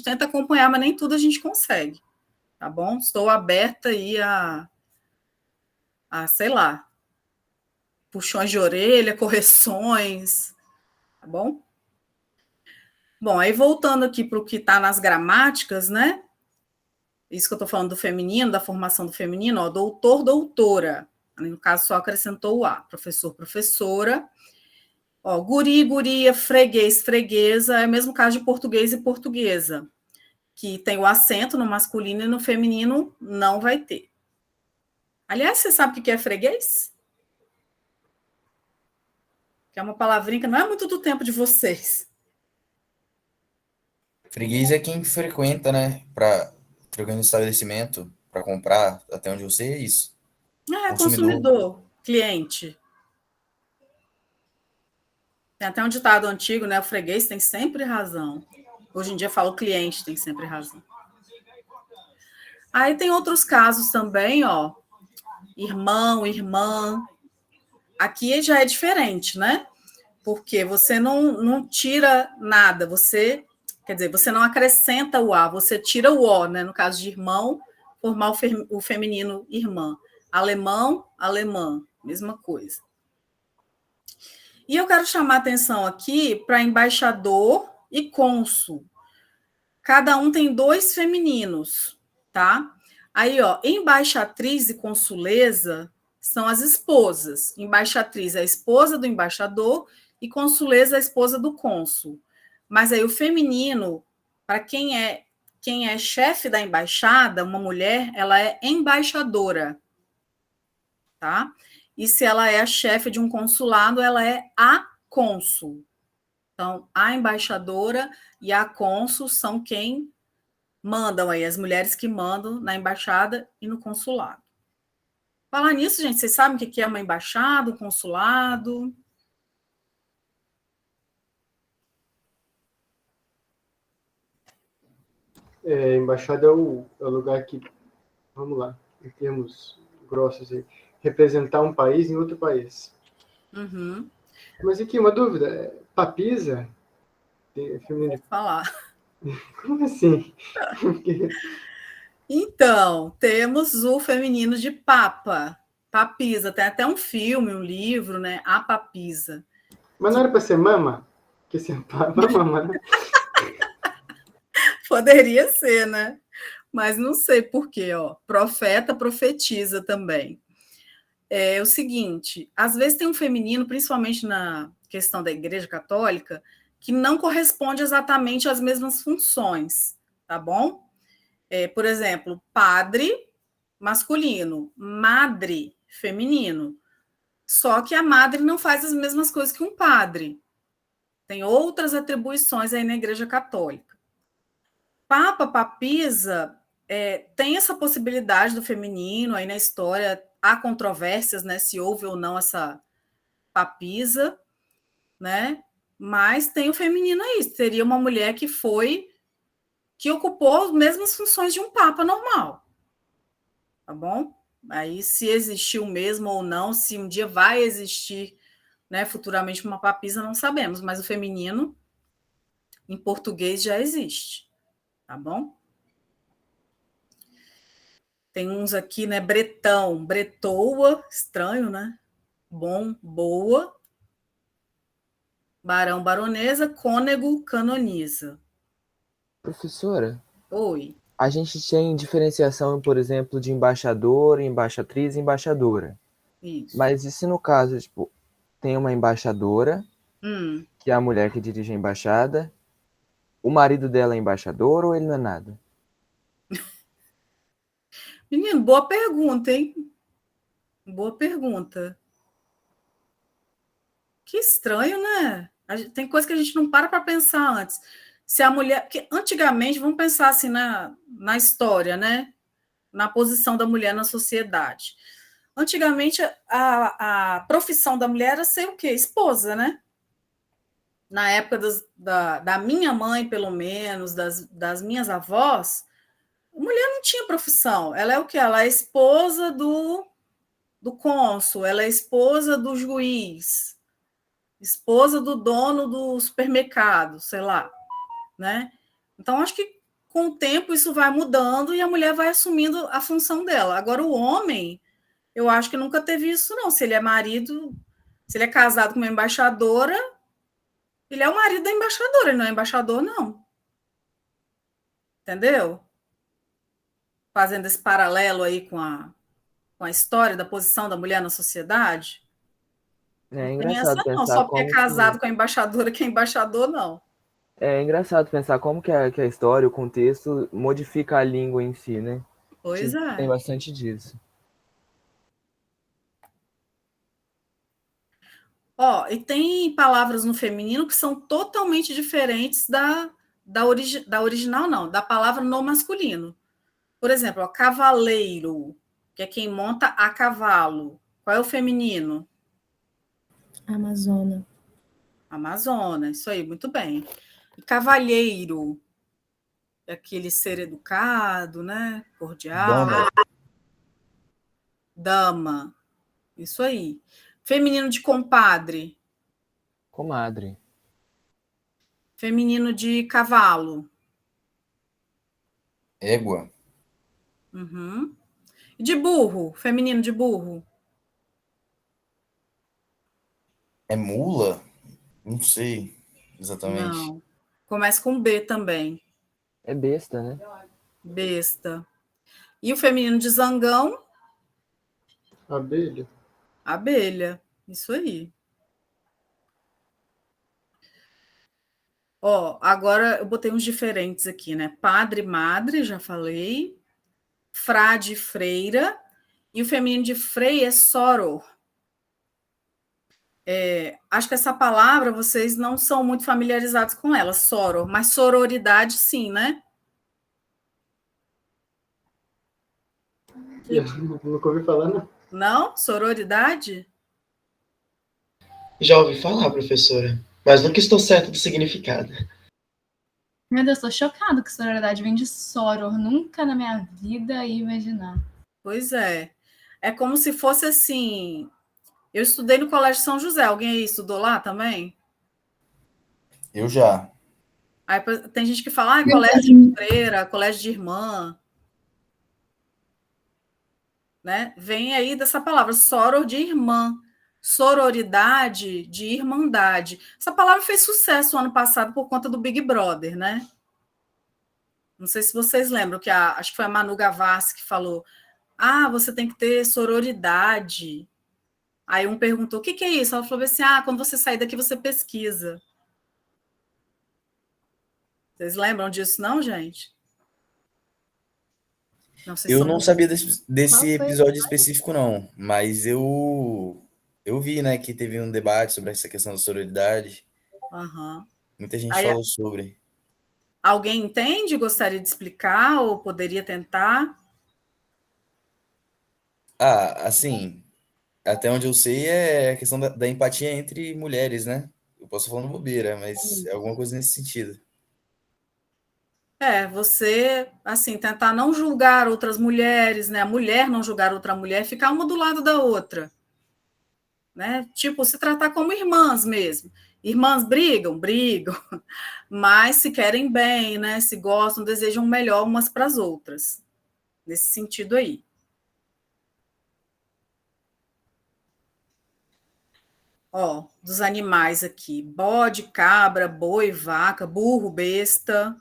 tenta acompanhar, mas nem tudo a gente consegue, tá bom? Estou aberta aí a sei lá, puxões de orelha, correções, tá bom? Bom, aí voltando aqui para o que está nas gramáticas, né? Isso que eu estou falando do feminino, da formação do feminino, ó, doutor, doutora. No caso, só acrescentou o A. Professor, professora. Ó, guri, guria, freguês, freguesa, é o mesmo caso de português e portuguesa, que tem o acento no masculino e no feminino não vai ter. Aliás, você sabe o que é freguês? Que é uma palavrinha que não é muito do tempo de vocês. Freguês é quem frequenta, né? Frequenta o estabelecimento para comprar, até onde eu sei, é isso. Consumidor, cliente. Tem até um ditado antigo, né? O freguês tem sempre razão. Hoje em dia fala o cliente tem sempre razão. Aí tem outros casos também, ó. Irmão, irmã. Aqui já é diferente, né? Porque você não tira nada, você não acrescenta o A, você tira o O, né? No caso de irmão, formar o feminino irmã. Alemão, alemã, mesma coisa. E eu quero chamar a atenção aqui para embaixador e cônsul. Cada um tem 2 femininos, tá? Aí, ó, embaixatriz e consuleza são as esposas. Embaixatriz é a esposa do embaixador e consuleza é a esposa do cônsul. Mas aí o feminino, para quem é chefe da embaixada, uma mulher, ela é embaixadora, tá? E se ela é a chefe de um consulado, ela é a cônsul. Então, a embaixadora e a cônsul são quem mandam aí, as mulheres que mandam na embaixada e no consulado. Falar nisso, gente, vocês sabem o que é uma embaixada, um consulado? Embaixada é o lugar que, vamos lá, em termos grossos, representar um país em outro país. Uhum. Mas aqui, uma dúvida. Papisa? Vou falar. Como assim? Então, temos o feminino de papa. Papisa. Tem até um filme, um livro, né? A Papisa. Mas não era para ser mama? Que ser papa, mama, né? Poderia ser, né? Mas não sei por quê, ó. Profeta, profetiza também. É o seguinte, às vezes tem um feminino, principalmente na questão da Igreja Católica, que não corresponde exatamente às mesmas funções, tá bom? Por exemplo, padre masculino, madre feminino. Só que a madre não faz as mesmas coisas que um padre. Tem outras atribuições aí na Igreja Católica. Papa, papisa, tem essa possibilidade do feminino aí na história. Há controvérsias, né, se houve ou não essa papisa, né? Mas tem o feminino aí. Seria uma mulher que ocupou as mesmas funções de um papa normal. Tá bom? Aí, se existiu mesmo ou não, se um dia vai existir, né, futuramente uma papisa, não sabemos, mas o feminino em português já existe, tá bom? Tem uns aqui, né, bretão, bretoa, estranho, né? Bom, boa. Barão, baronesa, cônego, canoniza. Professora? Oi. A gente tem diferenciação, por exemplo, de embaixador, embaixatriz e embaixadora. Isso. Mas e se no caso, tipo, tem uma embaixadora, que é a mulher que dirige a embaixada, o marido dela é embaixador ou ele não é nada? Menino, boa pergunta, hein? Boa pergunta. Que estranho, né? Tem coisa que a gente não para pensar antes. Se a mulher. Porque antigamente, vamos pensar assim na história, né? Na posição da mulher na sociedade. Antigamente, a profissão da mulher era ser o quê? Esposa, né? Na época da minha mãe, pelo menos, das minhas avós, a mulher não tinha profissão. Ela é o quê? Ela é esposa do cônsul, ela é esposa do juiz, esposa do dono do supermercado, sei lá, né? Então, acho que com o tempo isso vai mudando e a mulher vai assumindo a função dela. Agora, o homem, eu acho que nunca teve isso, não. Se ele é marido, se ele é casado com uma embaixadora, ele é o marido da embaixadora, ele não é embaixador, não. Entendeu? Fazendo esse paralelo aí com a história da posição da mulher na sociedade. É Não tem engraçado essa não, pensar só porque é como casado com a embaixadora que é embaixador, não. é engraçado pensar como que a história, o contexto modifica a língua em si, né? Pois Tem é. bastante disso. Ó, e tem palavras no feminino que são totalmente diferentes da original, não, da palavra no masculino. Por exemplo, ó, cavaleiro, que é quem monta a cavalo. Qual é o feminino? Amazona. Amazona, isso aí, muito bem. E cavalheiro, é aquele ser educado, né? Cordial. Dama. Dama, isso aí. Feminino de compadre. Comadre. Feminino de cavalo. Égua. Uhum. E de burro, feminino de burro. É mula? Não sei exatamente. Não. Começa com B também. É besta, né? Besta. E o feminino de zangão? Abelha. Abelha. Isso aí. Ó, agora eu botei uns diferentes aqui, né? Padre, madre, já falei. Frade, freira. E o feminino de freia é soror. Acho que essa palavra vocês não são muito familiarizados com ela, soror, mas sororidade sim, né? Nunca ouvi falar, não. Não? Sororidade? Já ouvi falar, professora, mas nunca estou certa do significado. Meu Deus, tô chocado que sororidade vem de soror. Nunca na minha vida ia imaginar. Pois é. É como se fosse assim. Eu estudei no Colégio São José. Alguém aí estudou lá também? Eu já. Aí tem gente que fala, colégio de freira, colégio de irmã. Né? Vem aí dessa palavra, soror de irmã. Sororidade de irmandade. Essa palavra fez sucesso ano passado por conta do Big Brother, né? Não sei se vocês lembram que acho que foi a Manu Gavassi que falou: você tem que ter sororidade. Aí um perguntou: o que é isso? Ela falou assim: quando você sair daqui, você pesquisa. Vocês lembram disso, não, gente? Não, Eu não sabia desse Qual foi? episódio específico, não, mas eu vi, né, que teve um debate sobre essa questão da sororidade. Uhum. Muita gente Aí, falou sobre. alguém entende? Gostaria de explicar ou poderia tentar? Assim, até onde eu sei é a questão da empatia entre mulheres, né? Eu posso falar bobeira, mas é alguma coisa nesse sentido. Você, assim, tentar não julgar outras mulheres, né? A mulher não julgar outra mulher, ficar uma do lado da outra. Né? Tipo, se tratar como irmãs mesmo. Irmãs brigam, mas se querem bem, né? Se gostam, desejam melhor umas para as outras. Nesse sentido aí. Ó, dos animais aqui: bode, cabra, boi, vaca, burro, besta,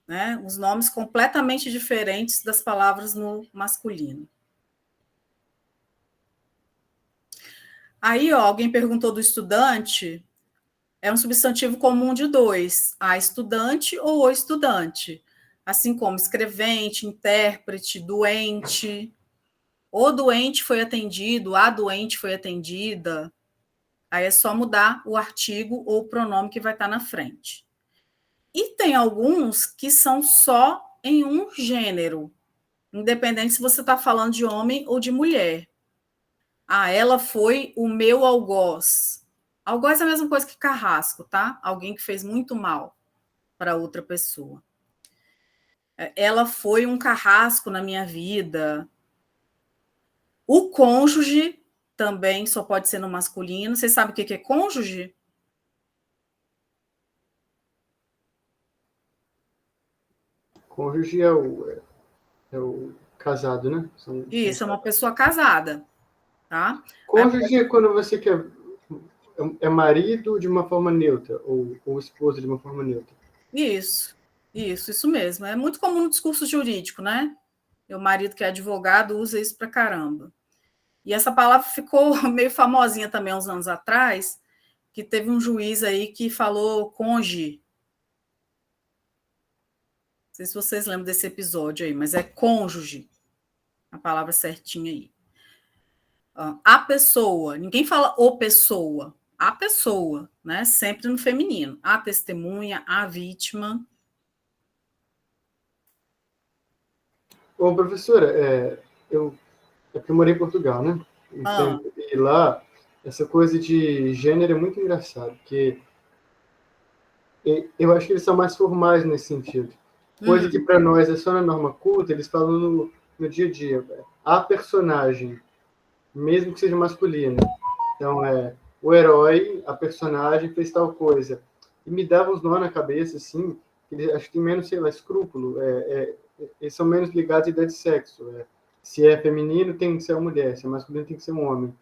né? Os nomes completamente diferentes das palavras no masculino. Aí, ó, alguém perguntou do estudante. É um substantivo comum de dois: a estudante ou o estudante. Assim como escrevente, intérprete, doente. O doente foi atendido, a doente foi atendida. Aí é só mudar o artigo ou o pronome que vai estar na frente. E tem alguns que são só em um gênero, independente se você está falando de homem ou de mulher. Ela foi o meu algoz. Algoz é a mesma coisa que carrasco, tá? Alguém que fez muito mal para outra pessoa. Ela foi um carrasco na minha vida. O cônjuge também só pode ser no masculino. Vocês sabem o que é cônjuge? Cônjuge é o casado, né? Isso, é uma pessoa casada, tá? Cônjuge é quando você quer... É marido de uma forma neutra, ou esposa de uma forma neutra. Isso mesmo. É muito comum no discurso jurídico, né? Meu marido, que é advogado, usa isso pra caramba. E essa palavra ficou meio famosinha também uns anos atrás, que teve um juiz aí que falou cônjuge. Não sei se vocês lembram desse episódio aí, mas é cônjuge, a palavra certinha aí. A pessoa, ninguém fala o pessoa, a pessoa, né? Sempre no feminino. A testemunha, a vítima. Ô, professora, eu morei em Portugal, né? Então, e lá, essa coisa de gênero é muito engraçado, porque eu acho que eles são mais formais nesse sentido. Coisa que para nós é só na norma culta, eles falam no dia a dia. A personagem, mesmo que seja masculina. Então, o herói, a personagem fez tal coisa. E me dava uns nó na cabeça, assim, que eles, acho que tem menos, sei lá, escrúpulo. Eles são menos ligados à ideia de sexo. Se é feminino, tem que ser uma mulher. Se é masculino, tem que ser um homem.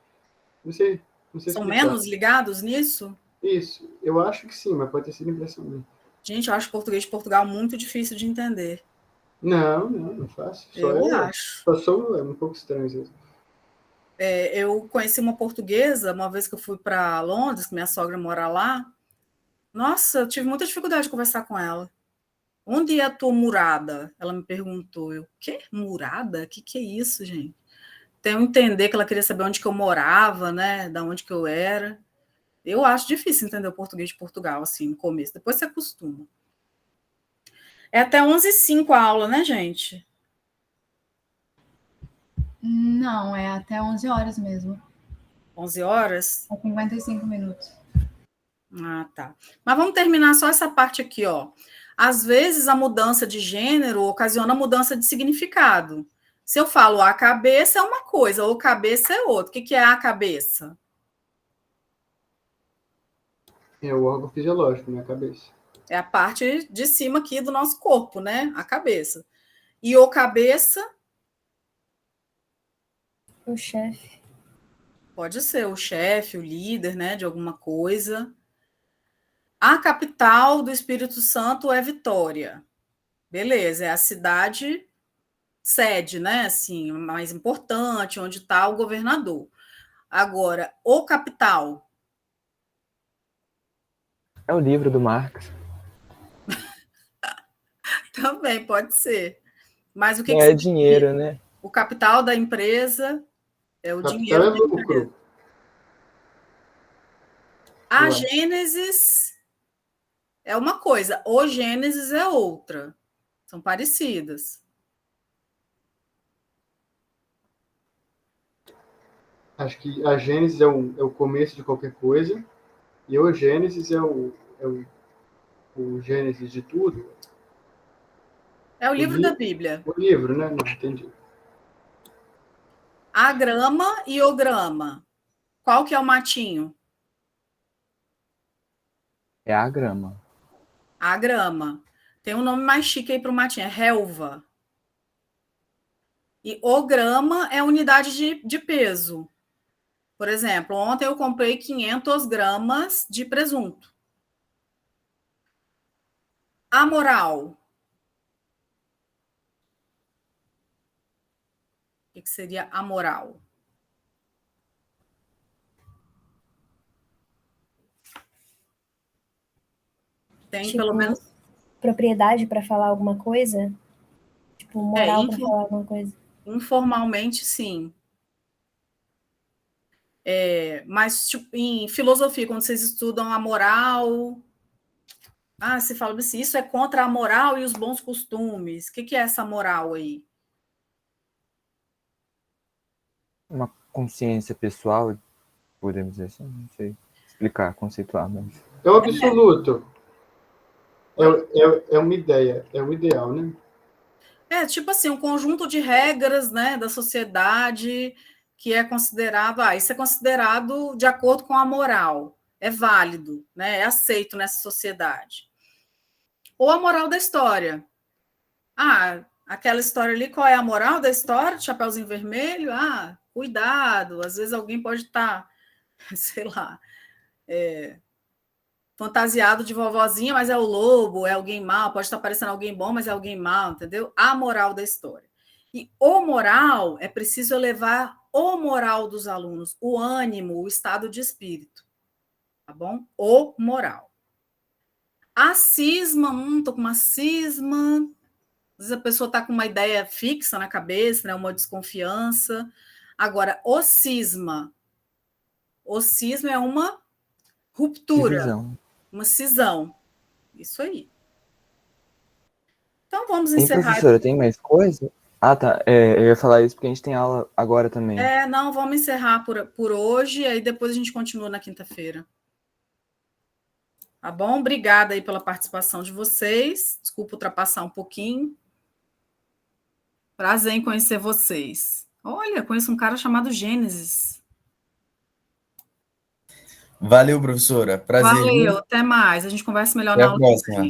Não sei São explicar. menos ligados nisso? Isso. Eu acho que sim, mas pode ter sido impressão minha. Gente, eu acho o português de Portugal muito difícil de entender. Não é fácil. Eu acho. Só sou um pouco estranho isso. Eu conheci uma portuguesa, uma vez que eu fui para Londres, que minha sogra mora lá. Nossa, eu tive muita dificuldade de conversar com ela. Onde é a tua morada? Ela me perguntou. Eu, quê? Morada? O que é isso, gente? Tenho entender que ela queria saber onde que eu morava, né? Da onde que eu era. Eu acho difícil entender o português de Portugal, assim, no começo. Depois você acostuma. É até 11h05 a aula, né, gente? Não, é até 11 horas mesmo. 11 horas? É 55 minutos. Ah, tá. Mas vamos terminar só essa parte aqui, ó. Às vezes, a mudança de gênero ocasiona mudança de significado. Se eu falo a cabeça é uma coisa, ou cabeça é outra. O que é a cabeça? É o órgão fisiológico, né? A cabeça. É a parte de cima aqui do nosso corpo, né? A cabeça. E o cabeça? O chefe. Pode ser o chefe, o líder, né? De alguma coisa. A capital do Espírito Santo é Vitória. Beleza, é a cidade sede, né? Assim, mais importante, onde está o governador. Agora, o capital. É o livro do Marx. Também pode ser. Mas o que é dinheiro, né? O capital da empresa é o capital dinheiro. É lucro. A Gênesis é uma coisa, o Gênesis é outra. São parecidas. Acho que a Gênesis é o começo de qualquer coisa, e o Gênesis é o Gênesis de tudo. É o livro da Bíblia. O livro, né? Não entendi. A grama e o grama. Qual que é o matinho? É a grama. A grama. Tem um nome mais chique aí para o matinho, é relva. E o grama é unidade de peso. Por exemplo, ontem eu comprei 500 gramas de presunto. Amoral. O que seria amoral? Tem pelo menos propriedade para falar alguma coisa? Tipo, moral para falar alguma coisa? Informalmente, sim. Mas tipo, em filosofia, quando vocês estudam a moral, você fala assim, isso é contra a moral e os bons costumes. O que é essa moral aí? Uma consciência pessoal, podemos dizer assim, não sei explicar, conceituar, mas... É o absoluto. É uma ideia, é o ideal, né? Tipo assim, um conjunto de regras, né, da sociedade que é considerado, isso é considerado de acordo com a moral, é válido, né, é aceito nessa sociedade. Ou a moral da história. Aquela história ali, qual é a moral da história? Chapeuzinho vermelho? Cuidado, às vezes alguém pode estar, sei lá, fantasiado de vovozinha, mas é o lobo, é alguém mau, pode estar parecendo alguém bom, mas é alguém mau, entendeu? A moral da história. E o moral, é preciso elevar o moral dos alunos, o ânimo, o estado de espírito. Tá bom? O moral. A cisma, tô com uma cisma. Às vezes a pessoa está com uma ideia fixa na cabeça, né? Uma desconfiança. Agora, o cisma é uma ruptura, Divisão. uma cisão. Isso aí. Então, vamos encerrar. Professora, tem mais coisa? Ah, tá. Eu ia falar isso porque a gente tem aula agora também. Não, vamos encerrar por hoje, aí depois a gente continua na quinta-feira. Tá bom? Obrigada aí pela participação de vocês. Desculpa ultrapassar um pouquinho. Prazer em conhecer vocês. Olha, conheço um cara chamado Gênesis. Valeu, professora. Prazer. Valeu, até mais. A gente conversa melhor Até na a aula. próxima.